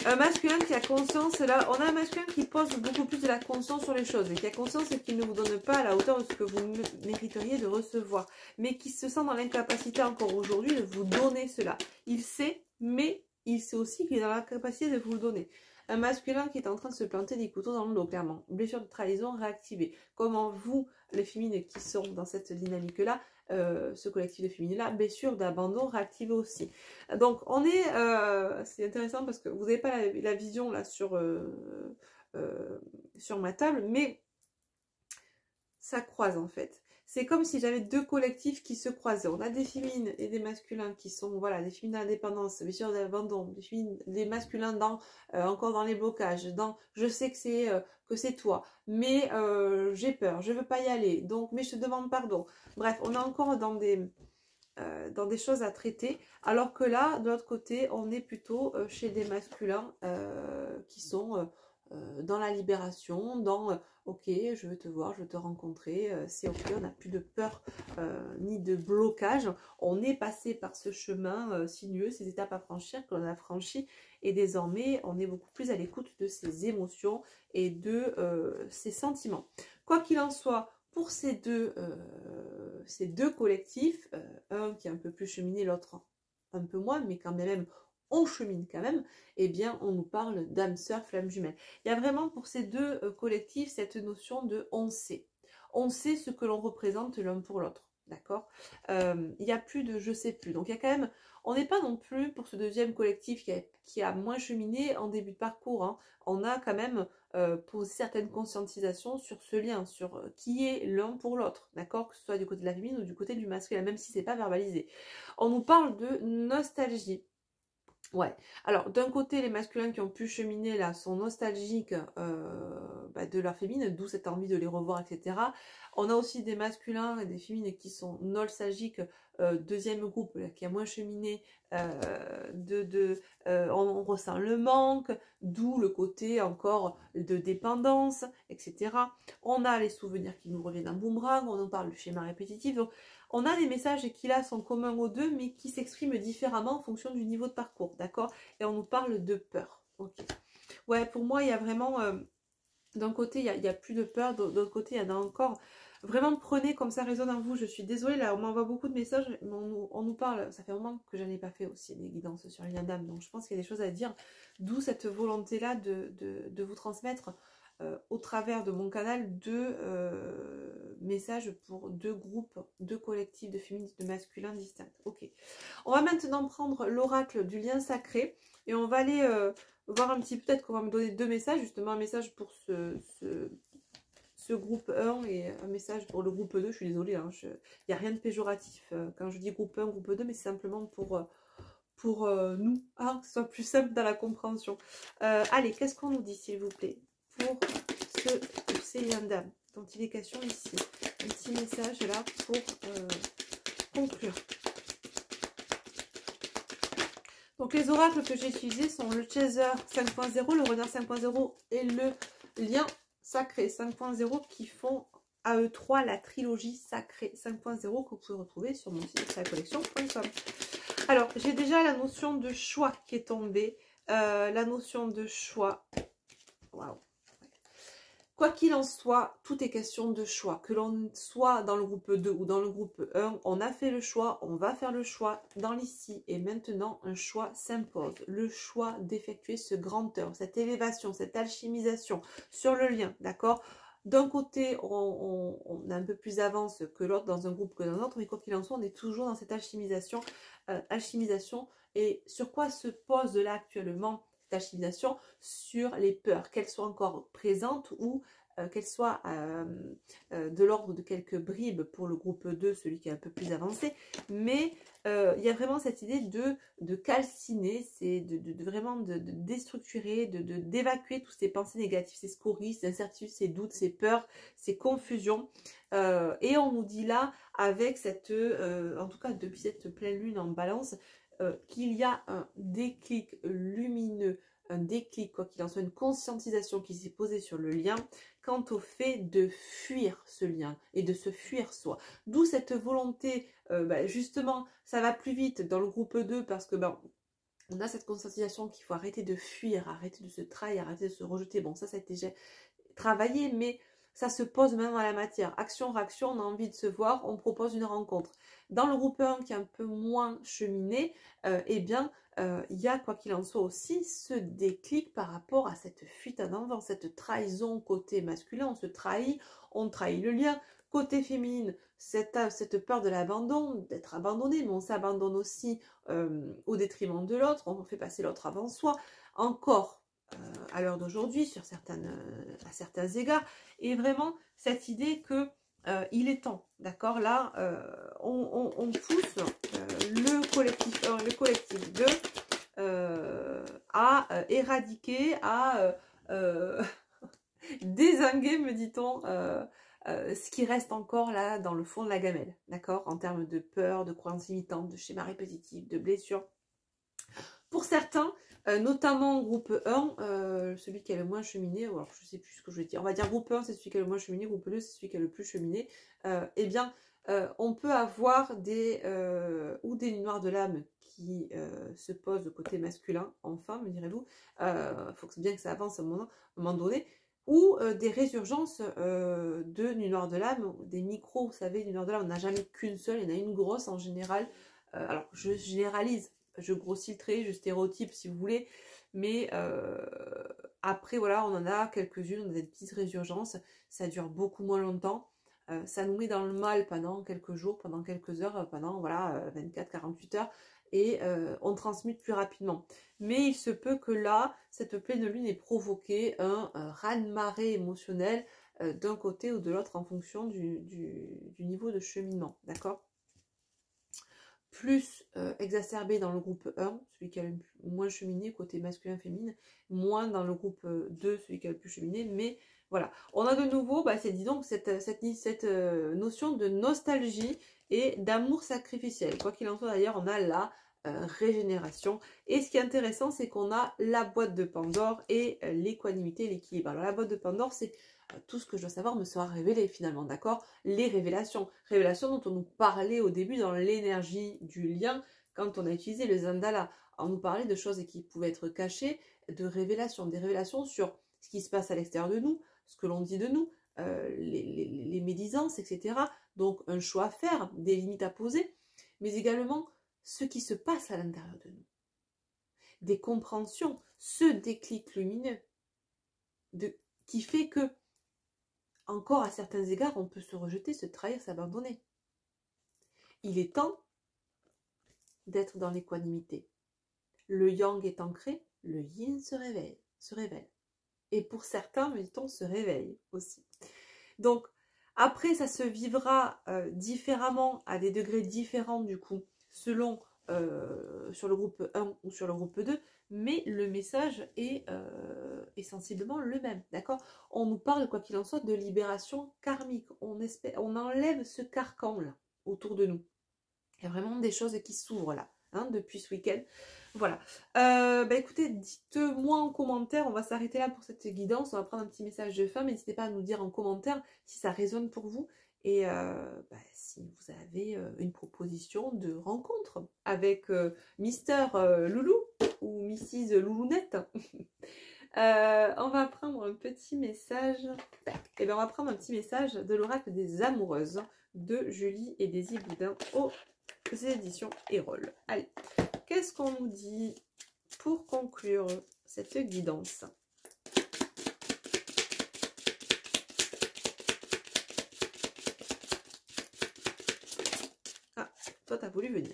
Un masculin qui a conscience, là, on a un masculin qui pose beaucoup plus de la conscience sur les choses et qui a conscience qu'il ne vous donne pas à la hauteur de ce que vous mériteriez de recevoir, mais qui se sent dans l'incapacité encore aujourd'hui de vous donner cela. Il sait, mais il sait aussi qu'il est dans l'incapacité de vous le donner. Un masculin qui est en train de se planter des couteaux dans le dos, clairement. Blessure de trahison réactivée. Comment vous, les féminines qui sont dans cette dynamique-là, ce collectif de féminines-là, blessure d'abandon réactivée aussi. Donc, on est... c'est intéressant parce que vous n'avez pas la vision là sur ma table, mais ça croise en fait. C'est comme si j'avais deux collectifs qui se croisaient. On a des féminines et des masculins qui sont, voilà, des féminines d'indépendance, des blessures d'abandon, des masculins encore dans les blocages, dans je sais que c'est toi, mais j'ai peur, je veux pas y aller, donc mais je te demande pardon. Bref, on est encore dans des choses à traiter, alors que là, de l'autre côté, on est plutôt chez des masculins qui sont dans la libération, dans ok, je veux te voir, je veux te rencontrer, c'est ok, on n'a plus de peur ni de blocage, on est passé par ce chemin sinueux, ces étapes à franchir que l'on a franchi, et désormais on est beaucoup plus à l'écoute de ses émotions et de ses sentiments. Quoi qu'il en soit, pour ces deux collectifs, un qui est un peu plus cheminé, l'autre un peu moins, mais quand même on chemine quand même, eh bien on nous parle d'âme sœur, flamme jumelle. Il y a vraiment pour ces deux collectifs cette notion de on sait. On sait ce que l'on représente l'un pour l'autre, d'accord. Il n'y a plus de je sais plus. Donc il y a quand même, on n'est pas non plus pour ce deuxième collectif qui a moins cheminé en début de parcours, hein. On a quand même posé certaines conscientisations sur ce lien, sur qui est l'un pour l'autre, d'accord, que ce soit du côté de la féminine ou du côté du masculin, même si c'est pas verbalisé. On nous parle de nostalgie. Ouais, alors d'un côté les masculins qui ont pu cheminer là sont nostalgiques de leur féminine, d'où cette envie de les revoir, etc. On a aussi des masculins et des féminines qui sont nostalgiques, deuxième groupe là, qui a moins cheminé, on ressent le manque, d'où le côté encore de dépendance, etc. On a les souvenirs qui nous reviennent en boomerang, on en parle de schéma répétitif, donc on a des messages qui là sont communs aux deux, mais qui s'expriment différemment en fonction du niveau de parcours, d'accord? Et on nous parle de peur. Ok. Ouais, pour moi, il y a vraiment, d'un côté, il y a plus de peur, de l'autre côté, il y en a encore. Vraiment, prenez comme ça résonne en vous. Je suis désolée, là, on m'envoie beaucoup de messages, mais on nous parle. Ça fait un moment que je n'en ai pas fait aussi, des guidances sur les liens d'âme. Donc, je pense qu'il y a des choses à dire. D'où cette volonté-là de vous transmettre au travers de mon canal deux messages pour deux groupes, deux collectifs de féministes, de masculins distincts. Ok. On va maintenant prendre l'oracle du lien sacré et on va aller voir un petit, peut-être qu'on va me donner deux messages, justement un message pour ce groupe 1 et un message pour le groupe 2. Je suis désolée, hein, il n'y a rien de péjoratif quand je dis groupe 1, groupe 2, mais c'est simplement pour nous, hein, que ce soit plus simple dans la compréhension. Allez, qu'est-ce qu'on nous dit, s'il vous plaît, pour ces liens d'âme dont il est question ici. Un petit message là pour conclure. Donc les oracles que j'ai utilisés sont le Chaser 5.0, le Renard 5.0 et le Lien Sacré 5.0 qui font à eux trois la trilogie sacrée 5.0 que vous pouvez retrouver sur mon site collection.com. Alors j'ai déjà la notion de choix qui est tombée, la notion de choix. Waouh. Quoi qu'il en soit, tout est question de choix. Que l'on soit dans le groupe 2 ou dans le groupe 1, on a fait le choix, on va faire le choix dans l'ici. Et maintenant, un choix s'impose. Le choix d'effectuer ce grand œuvre, cette élévation, cette alchimisation sur le lien, d'accord? D'un côté, on a un peu plus d'avance que l'autre dans un groupe que dans l'autre, mais quoi qu'il en soit, on est toujours dans cette alchimisation. Et sur quoi se pose là actuellement alchimisation? Sur les peurs, qu'elles soient encore présentes ou qu'elles soient de l'ordre de quelques bribes pour le groupe 2, celui qui est un peu plus avancé, mais il y a vraiment cette idée de calciner, c'est vraiment de déstructurer, d'évacuer toutes ces pensées négatives, ces scories, ces incertitudes, ces doutes, ces peurs, ces confusions, et on nous dit là, avec cette, en tout cas depuis cette pleine lune en balance, qu'il y a un déclic lumineux, un déclic, quoi qu'il en soit, une conscientisation qui s'est posée sur le lien quant au fait de fuir ce lien et de se fuir soi. D'où cette volonté, justement, ça va plus vite dans le groupe 2 parce que on a cette conscientisation qu'il faut arrêter de fuir, arrêter de se trahir, arrêter de se rejeter. Bon, ça a été déjà travaillé, mais ça se pose même à la matière. Action-réaction, on a envie de se voir, on propose une rencontre. Dans le groupe 1 qui est un peu moins cheminé, il y a, quoi qu'il en soit aussi, ce déclic par rapport à cette fuite en avant, cette trahison côté masculin, on trahit le lien. Côté féminine, cette peur de l'abandon, d'être abandonné, mais on s'abandonne aussi au détriment de l'autre, on fait passer l'autre avant soi. Encore, à l'heure d'aujourd'hui, à certains égards, et vraiment cette idée que il est temps, d'accord, là, on pousse le collectif 1 et le collectif 2 à éradiquer, à dézinguer, me dit-on, ce qui reste encore là dans le fond de la gamelle, d'accord, en termes de peur, de croyances limitantes, de schémas répétitifs, de blessures. Pour certains, notamment groupe 1, celui qui a le moins cheminé, alors je sais plus ce que je vais dire, on va dire groupe 1 c'est celui qui a le moins cheminé, groupe 2 c'est celui qui a le plus cheminé, eh bien on peut avoir des nuits noires de l'âme qui se posent côté masculin, enfin me direz-vous, faut bien que ça avance à un moment donné, ou des résurgences de nuits noires de l'âme, des micros, vous savez, nuits noires de l'âme, on n'a jamais qu'une seule, il y en a une grosse en général, alors je généralise, je grossis le trait, je stéréotype si vous voulez, mais après voilà, on en a quelques-unes, on a des petites résurgences, ça dure beaucoup moins longtemps, ça nous met dans le mal pendant quelques jours, pendant quelques heures, pendant voilà 24-48 heures, et on transmute plus rapidement. Mais il se peut que là, cette pleine lune ait provoqué un raz-de-marée émotionnel d'un côté ou de l'autre en fonction du niveau de cheminement, d'accord? Plus exacerbé dans le groupe 1, celui qui a le moins cheminé, côté masculin-féminin, moins dans le groupe 2, celui qui a le plus cheminé, mais voilà. On a de nouveau, c'est dis donc cette notion de nostalgie et d'amour sacrificiel. Quoi qu'il en soit d'ailleurs, on a la régénération. Et ce qui est intéressant, c'est qu'on a la boîte de Pandore et l'équanimité et l'équilibre. Alors la boîte de Pandore, c'est tout ce que je dois savoir me sera révélé finalement, d'accord? Les révélations. Révélations dont on nous parlait au début dans l'énergie du lien quand on a utilisé le Zandala. On nous parlait de choses qui pouvaient être cachées, de révélations, des révélations sur ce qui se passe à l'extérieur de nous, ce que l'on dit de nous, les médisances, etc. Donc un choix à faire, des limites à poser, mais également ce qui se passe à l'intérieur de nous. Des compréhensions, ce déclic lumineux qui fait que encore à certains égards, on peut se rejeter, se trahir, s'abandonner. Il est temps d'être dans l'équanimité. Le yang est ancré, le yin se révèle. Et pour certains, me dit-on, se réveille aussi. Donc, après, ça se vivra différemment, à des degrés différents du coup, selon sur le groupe 1 ou sur le groupe 2, mais le message est sensiblement le même, d'accord? On nous parle, quoi qu'il en soit, de libération karmique. On enlève ce carcan là autour de nous. Il y a vraiment des choses qui s'ouvrent là, depuis ce week-end. Voilà. Écoutez, dites-moi en commentaire, on va s'arrêter là pour cette guidance, on va prendre un petit message de fin, n'hésitez pas à nous dire en commentaire si ça résonne pour vous, et si vous avez une proposition de rencontre avec Mister Loulou ou Mrs Loulounette. On va prendre un petit message, on va prendre un petit message de l'oracle des amoureuses de Julie et Daisy Boudin aux éditions Erol. Allez, qu'est-ce qu'on nous dit pour conclure cette guidance? Ah, toi t'as voulu venir.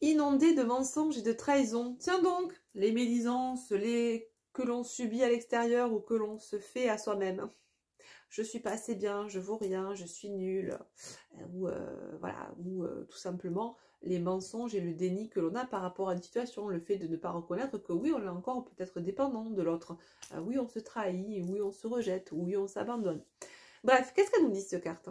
Inondé de mensonges et de trahisons. Tiens donc, les médisances, que l'on subit à l'extérieur ou que l'on se fait à soi-même. Je suis pas assez bien, je vaux rien, je suis nulle, voilà, ou tout simplement les mensonges et le déni que l'on a par rapport à une situation, le fait de ne pas reconnaître que oui, on est encore peut-être dépendant de l'autre, oui, on se trahit, oui, on se rejette, oui, on s'abandonne. Bref, qu'est-ce qu'elle nous dit cette carte?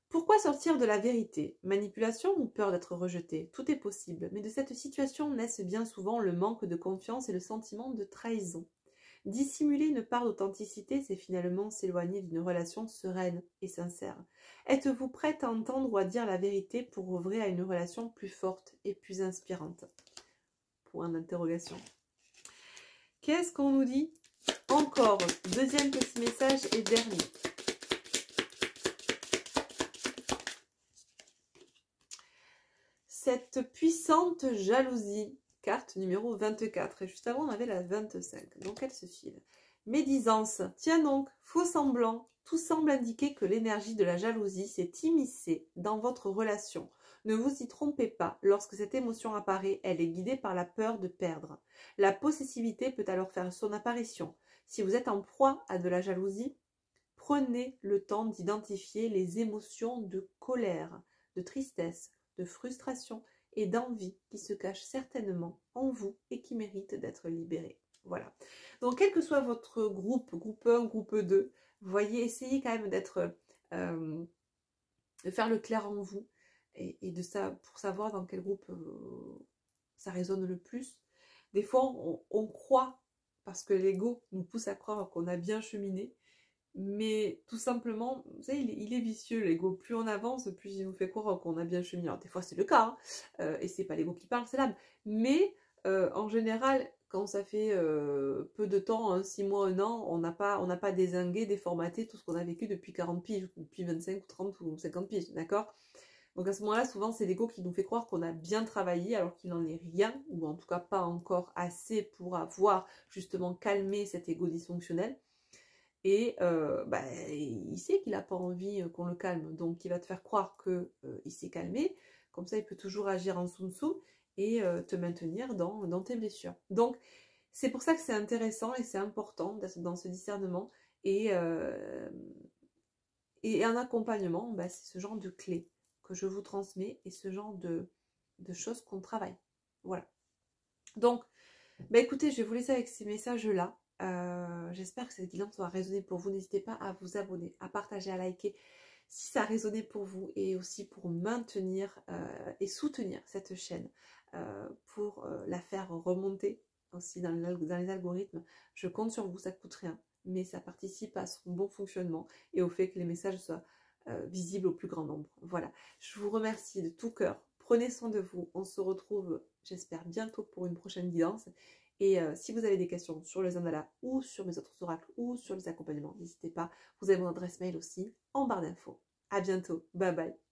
Pourquoi sortir de la vérité? Manipulation ou peur d'être rejeté? Tout est possible, mais de cette situation naissent bien souvent le manque de confiance et le sentiment de trahison. Dissimuler une part d'authenticité, c'est finalement s'éloigner d'une relation sereine et sincère. Êtes-vous prête à entendre ou à dire la vérité pour ouvrir à une relation plus forte et plus inspirante? Point d'interrogation. Qu'est-ce qu'on nous dit encore? Deuxième petit message et dernier. Cette puissante jalousie. Carte numéro 24. Et juste avant, on avait la 25. Donc, elle se file. Médisance. Tiens donc, faux semblant. Tout semble indiquer que l'énergie de la jalousie s'est immiscée dans votre relation. Ne vous y trompez pas. Lorsque cette émotion apparaît, elle est guidée par la peur de perdre. La possessivité peut alors faire son apparition. Si vous êtes en proie à de la jalousie, prenez le temps d'identifier les émotions de colère, de tristesse, de frustration et d'envie qui se cachent certainement en vous et qui méritent d'être libérées. Voilà. Donc, quel que soit votre groupe 1, groupe 2, voyez, essayez quand même d'être, de faire le clair en vous et de ça pour savoir dans quel groupe ça résonne le plus. Des fois, on croit, parce que l'ego nous pousse à croire qu'on a bien cheminé, mais tout simplement, vous savez, il est vicieux l'ego. Plus on avance, plus il nous fait croire qu'on a bien cheminé. Alors des fois c'est le cas, hein, et c'est pas l'ego qui parle, c'est l'âme. Mais en général, quand ça fait peu de temps, hein, 6 mois, 1 an, on n'a pas dézingué, déformaté tout ce qu'on a vécu depuis 40 piges, ou depuis 25 ou 30 ou 50 piges, d'accord? Donc à ce moment-là, souvent c'est l'ego qui nous fait croire qu'on a bien travaillé alors qu'il n'en est rien, ou en tout cas pas encore assez pour avoir justement calmé cet ego dysfonctionnel. Et il sait qu'il n'a pas envie qu'on le calme, donc il va te faire croire qu'il s'est calmé, comme ça il peut toujours agir en dessous et te maintenir dans tes blessures. Donc c'est pour ça que c'est intéressant et c'est important d'être dans ce discernement et un accompagnement, c'est ce genre de clés que je vous transmets et ce genre de choses qu'on travaille. Voilà. Donc, écoutez, je vais vous laisser avec ces messages-là. J'espère que cette guidance va résonner pour vous. N'hésitez pas à vous abonner, à partager, à liker si ça a résonné pour vous et aussi pour maintenir et soutenir cette chaîne pour la faire remonter aussi dans les algorithmes. Je compte sur vous, ça ne coûte rien, mais ça participe à son bon fonctionnement et au fait que les messages soient visibles au plus grand nombre. Voilà, je vous remercie de tout cœur. Prenez soin de vous. On se retrouve, j'espère, bientôt pour une prochaine guidance. Et si vous avez des questions sur le Zanala ou sur mes autres oracles ou sur les accompagnements, n'hésitez pas. Vous avez mon adresse mail aussi en barre d'infos. À bientôt. Bye bye.